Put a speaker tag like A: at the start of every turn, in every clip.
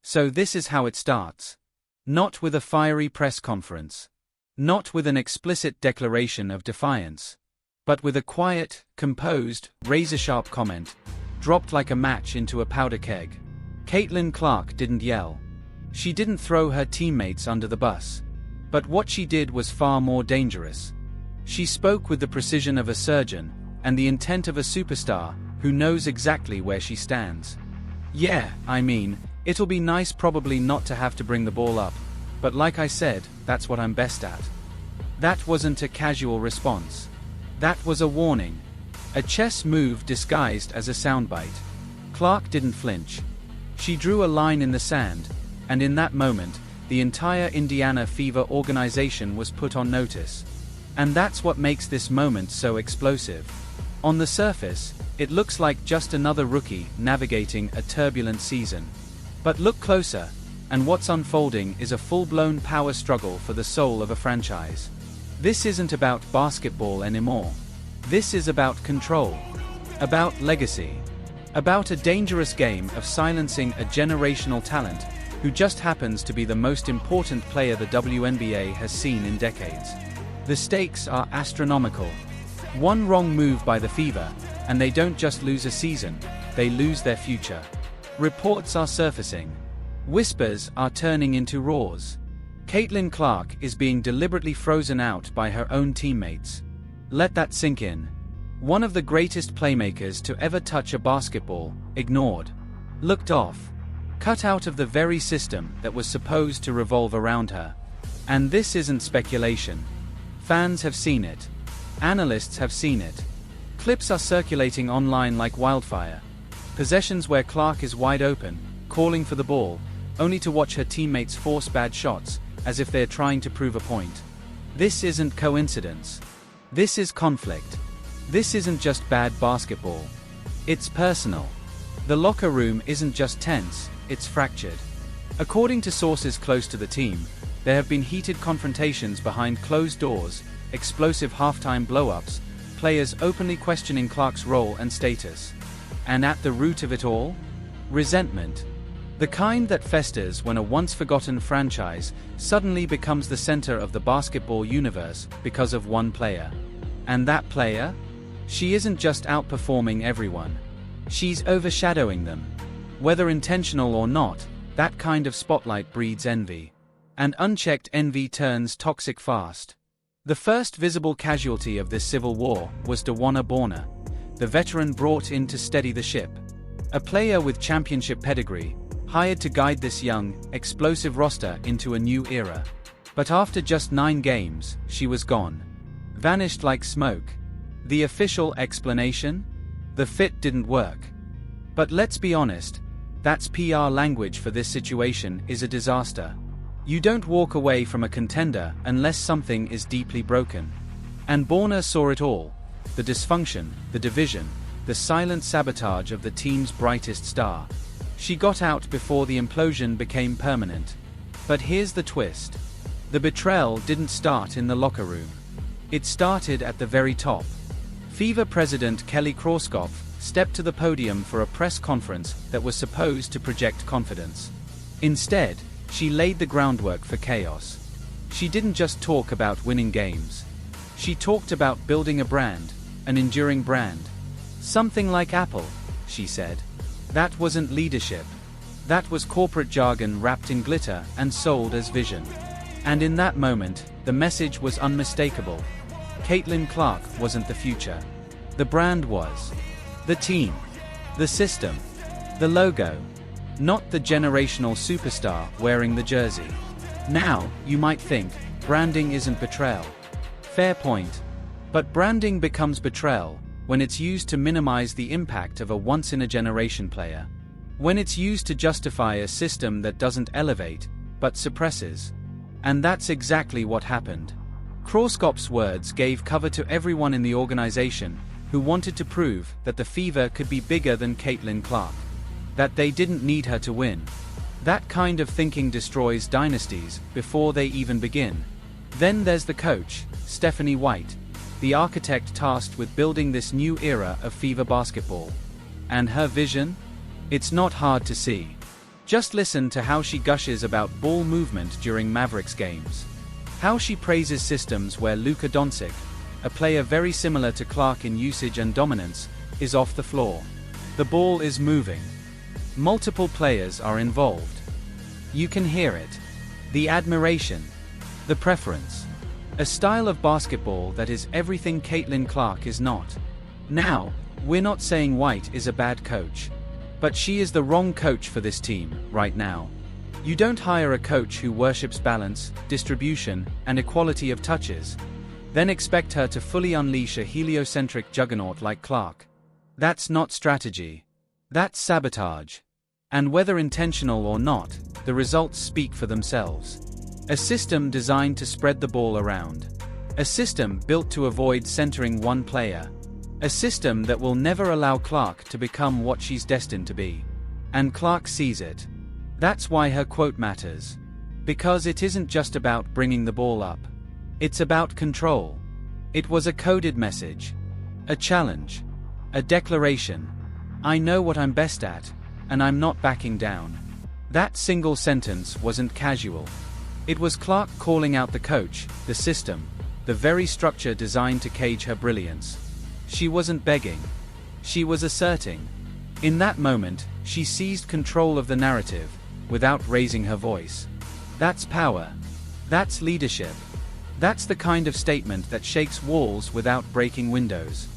A: So this is how it starts. Not with a fiery press conference. Not with an explicit declaration of defiance. But with a quiet, composed, razor-sharp comment, dropped like a match into a powder keg. Caitlin Clark didn't yell. She didn't throw her teammates under the bus. But what she did was far more dangerous. She spoke with the precision of a surgeon, and the intent of a superstar, who knows exactly where she stands. Yeah, I mean, it'll be nice probably not to have to bring the ball up, but like I said, that's what I'm best at. That wasn't a casual response. That was a warning. A chess move disguised as a soundbite. Clark didn't flinch. She drew a line in the sand, and in that moment, the entire Indiana Fever organization was put on notice. And that's what makes this moment so explosive. On the surface, it looks like just another rookie navigating a turbulent season. But look closer, and what's unfolding is a full-blown power struggle for the soul of a franchise. This isn't about basketball anymore. This is about control. About legacy. About a dangerous game of silencing a generational talent who just happens to be the most important player the WNBA has seen in decades. The stakes are astronomical. One wrong move by the Fever, and they don't just lose a season, they lose their future. Reports are surfacing. Whispers are turning into roars. Caitlin Clark is being deliberately frozen out by her own teammates. Let that sink in. One of the greatest playmakers to ever touch a basketball, ignored. Looked off. Cut out of the very system that was supposed to revolve around her. And this isn't speculation. Fans have seen it. Analysts have seen it. Clips are circulating online like wildfire. Possessions where Clark is wide open, calling for the ball, only to watch her teammates force bad shots, as if they're trying to prove a point. This isn't coincidence. This is conflict. This isn't just bad basketball. It's personal. The locker room isn't just tense, it's fractured. According to sources close to the team, there have been heated confrontations behind closed doors, explosive halftime blow-ups, players openly questioning Clark's role and status. And at the root of it all? Resentment. The kind that festers when a once-forgotten franchise suddenly becomes the center of the basketball universe because of one player. And that player? She isn't just outperforming everyone. She's overshadowing them. Whether intentional or not, that kind of spotlight breeds envy. And unchecked envy turns toxic fast. The first visible casualty of this civil war was DeWanna Borner, the veteran brought in to steady the ship. A player with championship pedigree, hired to guide this young, explosive roster into a new era. But after just 9 games, she was gone. Vanished like smoke. The official explanation? The fit didn't work. But let's be honest, that's PR language for this situation is a disaster. You don't walk away from a contender unless something is deeply broken. And Borner saw it all. The dysfunction, the division, the silent sabotage of the team's brightest star. She got out before the implosion became permanent. But here's the twist. The betrayal didn't start in the locker room. It started at the very top. Fever president Kelly Krauskopf stepped to the podium for a press conference that was supposed to project confidence. Instead, she laid the groundwork for chaos. She didn't just talk about winning games. She talked about building a brand, an enduring brand. Something like Apple, she said. That wasn't leadership. That was corporate jargon wrapped in glitter and sold as vision. And in that moment, the message was unmistakable. Caitlin Clark wasn't the future. The brand was. The team. The system. The logo. Not the generational superstar wearing the jersey. Now, you might think, branding isn't betrayal. Fair point. But branding becomes betrayal when it's used to minimize the impact of a once-in-a-generation player. When it's used to justify a system that doesn't elevate, but suppresses. And that's exactly what happened. Krauskopf's words gave cover to everyone in the organization who wanted to prove that the Fever could be bigger than Caitlin Clark. That they didn't need her to win. That kind of thinking destroys dynasties before they even begin. Then there's the coach, Stephanie White, the architect tasked with building this new era of Fever basketball. And her vision? It's not hard to see. Just listen to how she gushes about ball movement during Mavericks games. How she praises systems where Luka Doncic, a player very similar to Clark in usage and dominance, is off the floor. The ball is moving. Multiple players are involved. You can hear it. The admiration. The preference. A style of basketball that is everything Caitlin Clark is not. Now, we're not saying White is a bad coach. But she is the wrong coach for this team, right now. You don't hire a coach who worships balance, distribution, and equality of touches, then expect her to fully unleash a heliocentric juggernaut like Clark. That's not strategy. That's sabotage. And whether intentional or not, the results speak for themselves. A system designed to spread the ball around. A system built to avoid centering one player. A system that will never allow Clark to become what she's destined to be. And Clark sees it. That's why her quote matters. Because it isn't just about bringing the ball up. It's about control. It was a coded message. A challenge. A declaration. I know what I'm best at, and I'm not backing down. That single sentence wasn't casual. It was Clark calling out the coach, the system, the very structure designed to cage her brilliance. She wasn't begging. She was asserting. In that moment, she seized control of the narrative, without raising her voice. That's power. That's leadership. That's the kind of statement that shakes walls without breaking windows.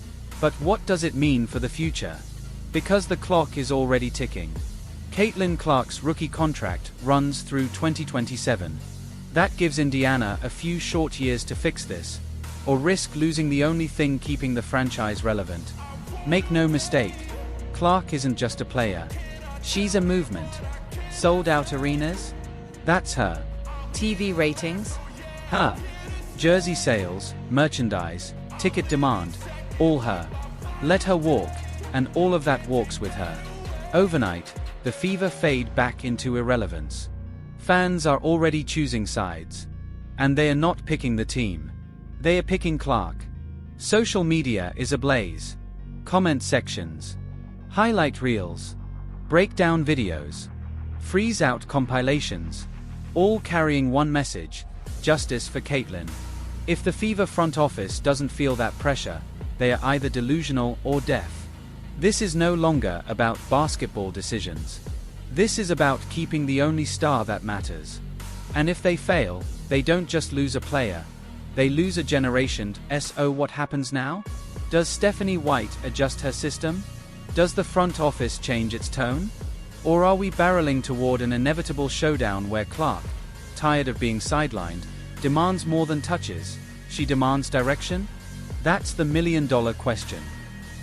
A: But what does it mean for the future? Because the clock is already ticking. Caitlin Clark's rookie contract runs through 2027. That gives Indiana a few short years to fix this, or risk losing the only thing keeping the franchise relevant. Make no mistake, Clark isn't just a player. She's a movement. Sold out arenas? That's her.
B: TV ratings?
A: Her. Jersey sales, merchandise, ticket demand, all her. Let her walk, and all of that walks with her. Overnight, the fever fade back into irrelevance. Fans are already choosing sides. And they are not picking the team. They are picking Clark. Social media is ablaze. Comment sections. Highlight reels. Breakdown videos. Freeze-out compilations. All carrying one message: justice for Caitlin. If the Fever front office doesn't feel that pressure, they are either delusional or deaf. This is no longer about basketball decisions. This is about keeping the only star that matters. And if they fail, they don't just lose a player. They lose a generation. So what happens now? Does Stephanie White adjust her system? Does the front office change its tone? Or are we barreling toward an inevitable showdown where Clark, tired of being sidelined, demands more than touches? She demands direction? That's the million-dollar question.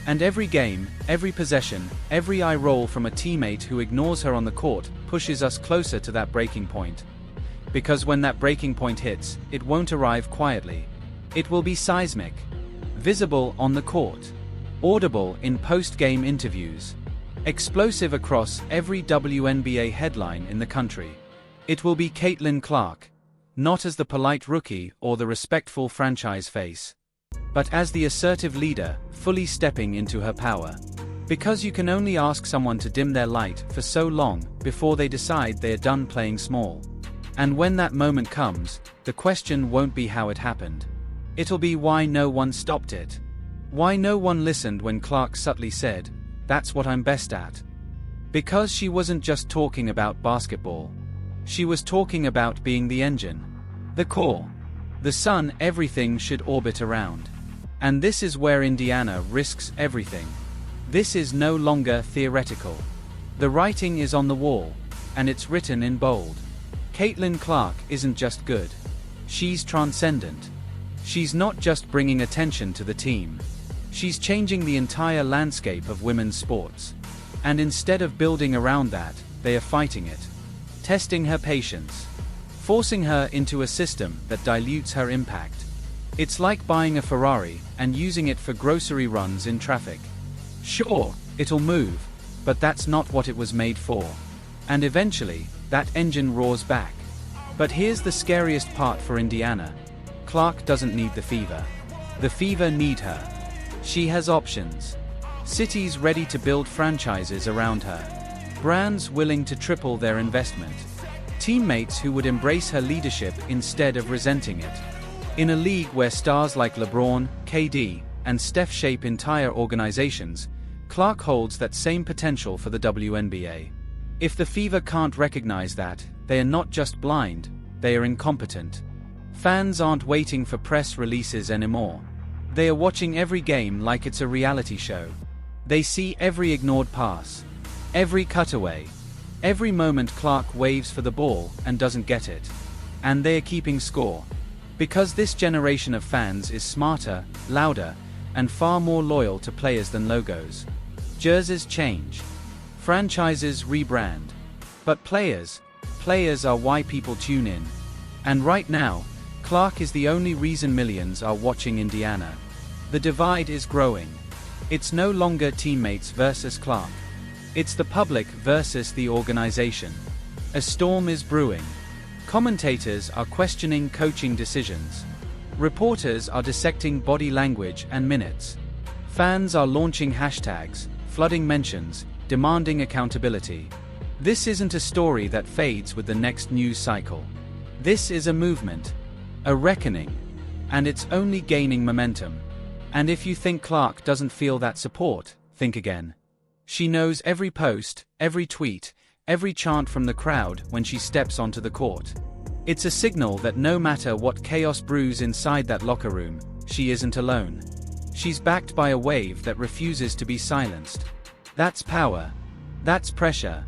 A: And every game, every possession, every eye roll from a teammate who ignores her on the court pushes us closer to that breaking point. Because when that breaking point hits, it won't arrive quietly. It will be seismic. Visible on the court. Audible in post-game interviews. Explosive across every WNBA headline in the country. It will be Caitlin Clark. Not as the polite rookie or the respectful franchise face, but as the assertive leader, fully stepping into her power. Because you can only ask someone to dim their light for so long before they decide they are done playing small. And when that moment comes, the question won't be how it happened. It'll be why no one stopped it. Why no one listened when Clark subtly said, "That's what I'm best at." Because she wasn't just talking about basketball. She was talking about being the engine. The core. The sun everything should orbit around. And this is where Indiana risks everything. This is no longer theoretical. The writing is on the wall, and it's written in bold. Caitlin Clark isn't just good. She's transcendent. She's not just bringing attention to the team. She's changing the entire landscape of women's sports. And instead of building around that, they are fighting it. Testing her patience. Forcing her into a system that dilutes her impact. It's like buying a Ferrari and using it for grocery runs in traffic. Sure, it'll move, but that's not what it was made for. And eventually, that engine roars back. But here's the scariest part for Indiana. Clark doesn't need the Fever. The Fever need her. She has options. Cities ready to build franchises around her. Brands willing to triple their investment. Teammates who would embrace her leadership instead of resenting it. In a league where stars like LeBron, KD, and Steph shape entire organizations, Clark holds that same potential for the WNBA. If the Fever can't recognize that, they are not just blind, they are incompetent. Fans aren't waiting for press releases anymore. They are watching every game like it's a reality show. They see every ignored pass, every cutaway, every moment Clark waves for the ball and doesn't get it. And they are keeping score. Because this generation of fans is smarter, louder, and far more loyal to players than logos. Jerseys change. Franchises rebrand. But players are why people tune in. And right now, Clark is the only reason millions are watching Indiana. The divide is growing. It's no longer teammates versus Clark. It's the public versus the organization. A storm is brewing. Commentators are questioning coaching decisions. Reporters are dissecting body language and minutes. Fans are launching hashtags, flooding mentions, demanding accountability. This isn't a story that fades with the next news cycle. This is a movement, a reckoning, and it's only gaining momentum. And if you think Clark doesn't feel that support, think again. She knows every post, every tweet, every chant from the crowd when she steps onto the court. It's a signal that no matter what chaos brews inside that locker room, she isn't alone. She's backed by a wave that refuses to be silenced. That's power. That's pressure.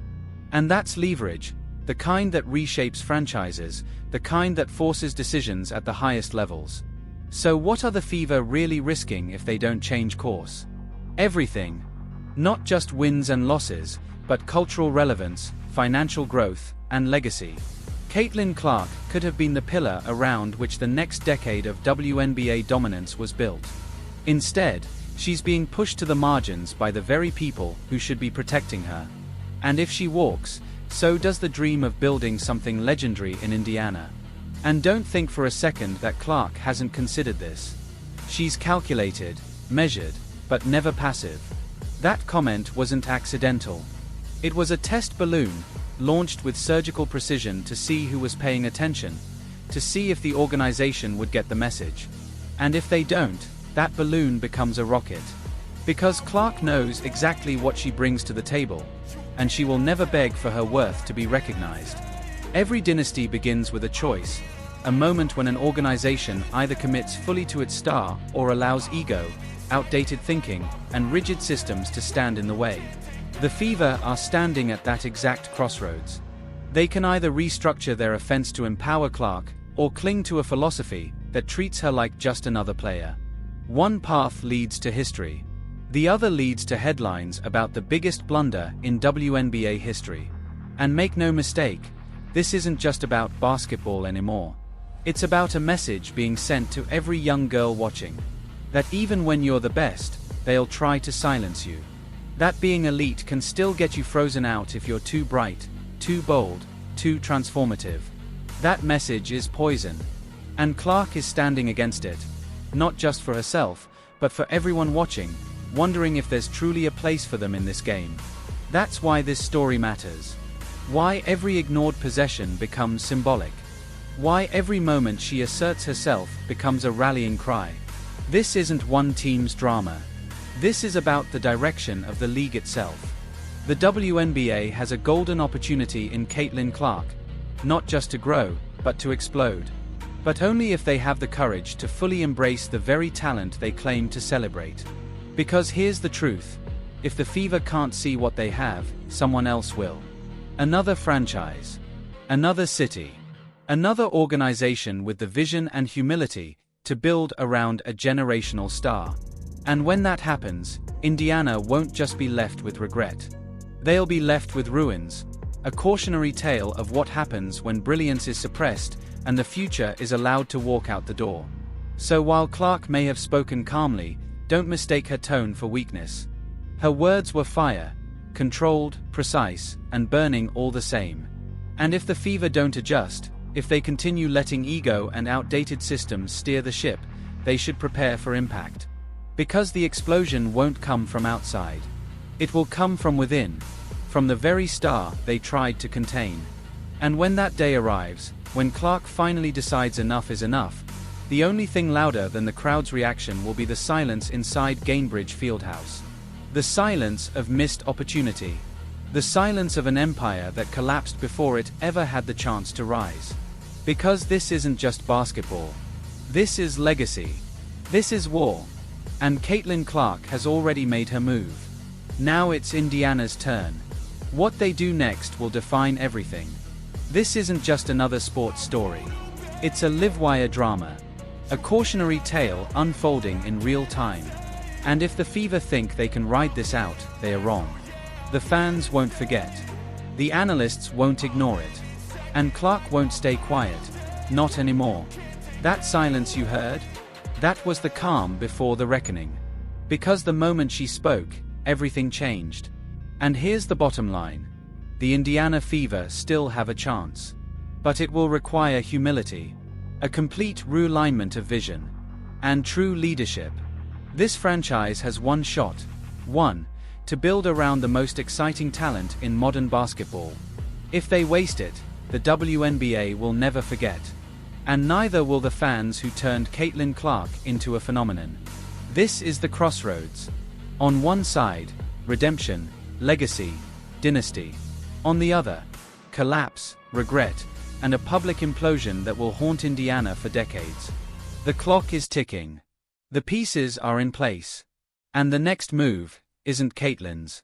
A: And that's leverage, the kind that reshapes franchises, the kind that forces decisions at the highest levels. So what are the Fever really risking if they don't change course? Everything. Not just wins and losses, but cultural relevance, financial growth, and legacy. Caitlin Clark could have been the pillar around which the next decade of WNBA dominance was built. Instead, she's being pushed to the margins by the very people who should be protecting her. And if she walks, so does the dream of building something legendary in Indiana. And don't think for a second that Clark hasn't considered this. She's calculated, measured, but never passive. That comment wasn't accidental. It was a test balloon, launched with surgical precision to see who was paying attention, to see if the organization would get the message. And if they don't, that balloon becomes a rocket. Because Clark knows exactly what she brings to the table, and she will never beg for her worth to be recognized. Every dynasty begins with a choice, a moment when an organization either commits fully to its star or allows ego, outdated thinking, and rigid systems to stand in the way. The Fever are standing at that exact crossroads. They can either restructure their offense to empower Clark, or cling to a philosophy that treats her like just another player. One path leads to history. The other leads to headlines about the biggest blunder in WNBA history. And make no mistake, this isn't just about basketball anymore. It's about a message being sent to every young girl watching. That even when you're the best, they'll try to silence you. That being elite can still get you frozen out if you're too bright, too bold, too transformative. That message is poison. And Clark is standing against it. Not just for herself, but for everyone watching, wondering if there's truly a place for them in this game. That's why this story matters. Why every ignored possession becomes symbolic. Why every moment she asserts herself becomes a rallying cry. This isn't one team's drama. This is about the direction of the league itself. The WNBA has a golden opportunity in Caitlin Clark, not just to grow, but to explode. But only if they have the courage to fully embrace the very talent they claim to celebrate. Because here's the truth, if the Fever can't see what they have, someone else will. Another franchise. Another city. Another organization with the vision and humility to build around a generational star. And when that happens, Indiana won't just be left with regret. They'll be left with ruins, a cautionary tale of what happens when brilliance is suppressed and the future is allowed to walk out the door. So while Clark may have spoken calmly, don't mistake her tone for weakness. Her words were fire, controlled, precise, and burning all the same. And if the Fever don't adjust, if they continue letting ego and outdated systems steer the ship, they should prepare for impact. Because the explosion won't come from outside. It will come from within. from the very star they tried to contain. And when that day arrives, when Clark finally decides enough is enough, the only thing louder than the crowd's reaction will be the silence inside Gainbridge Fieldhouse. The silence of missed opportunity. The silence of an empire that collapsed before it ever had the chance to rise. Because this isn't just basketball. This is legacy. This is war. And Caitlin Clark has already made her move. Now it's Indiana's turn. What they do next will define everything. This isn't just another sports story. It's a live-wire drama. A cautionary tale unfolding in real time. And if the Fever think they can ride this out, they are wrong. The fans won't forget. The analysts won't ignore it. And Clark won't stay quiet. Not anymore. That silence you heard? That was the calm before the reckoning. Because the moment she spoke, everything changed. And here's the bottom line. The Indiana Fever still have a chance. But it will require humility. A complete realignment of vision. And true leadership. This franchise has one shot. One, to build around the most exciting talent in modern basketball. If they waste it, the WNBA will never forget. And neither will the fans who turned Caitlin Clark into a phenomenon. This is the crossroads. On one side, redemption, legacy, dynasty. On the other, collapse, regret, and a public implosion that will haunt Indiana for decades. The clock is ticking. The pieces are in place. And the next move isn't Caitlin's.